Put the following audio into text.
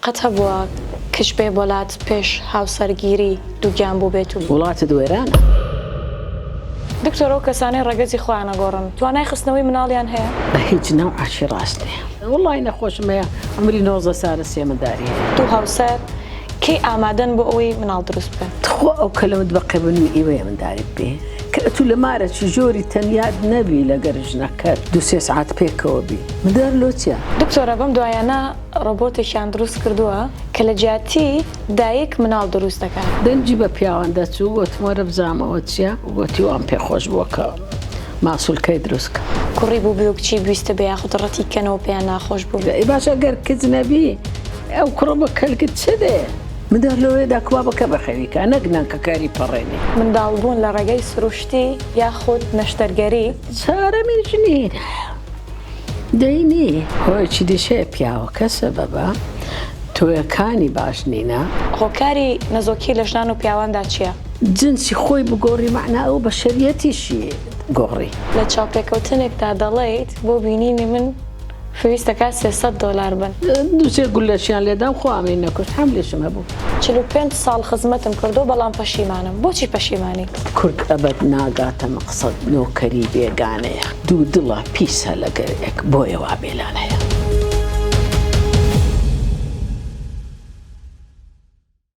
قەت هەبووە کچ بێ وڵات پێش هاوسەرگیری دووگیان بوو بێت و وڵاتە دوێرانە. دکتۆر ئەو کەسانەی ڕەگەزی خۆیان ئەگۆڕن توانای خستنەوەی مناڵیان هەیە؟ بە هیچ نەوعاشی ڕاست نییە. وڵی نەخۆشم هەیە ئەمری 19 سارە سێمەداری هەیە. دوو هاوسەر کەی ئامادەن بۆ ئەوەی مناڵ دروست بن؟ خۆ ئەو کەلەمت بە قەبنی ئیوەیە مندارێت بێ کە تو لە مارەی ژۆری تەنیاد نەبی لەگەر ژنەکەت 2-3 ساعت پێکەوە بی مدار لۆچیە. دکتۆرە بەم دوایانە ڕۆبۆتێکیان دروست کردووە کە لە جیاتی دایک مناڵ دروست دەکات. دەنجی بە پیاوەندە چوو گوتمۆرە بزانمەوە چییە گوتی وام پێخۆش بووەکە ماسوولکەی دروستکە. کوڕی بوو بێ و کچی ویستە بێ یاخود ڕەتی کەنەوە پێیان ناخۆش بوو. باشە گەر کچ نەبی ئەو کوڕە بە کەلکت چ دێ؟ مدار لەوەیەدا کووا بکە بەخەویکە نەگنانکە کاری پەڕێنی. منداڵبوون لە ڕێگەی سروشتی یاخود نەشتەرگەری چارەمیش نین. دەینی هۆیەکی دیشەیە پیاوەکە سەبەبە تۆیەکانی باش نینە. هۆکاری نەزۆکی لە ژنان و پیاواندا چییە؟ جنسی خۆی بگۆڕی مەعنا ئەو بە شەریەتیشی گۆڕی. لە چاوپێکەوتنێکدا دەڵێیت بۆ بینینی من پێویستەکە $300 بن. دووسێ گولەشیان لێدام خۆامی نەکوت هەم لێشم هەبوو. 45 ساڵ خزمەتم کردو بەڵام پەشیمانم. بۆچی پەشیمانی؟ کورد ئەبەت ناگاتە مەقسەد نۆکەری بێگانەیە. دوو دڵە پیسە لەگەرێک بۆیەوە بێلانەیە.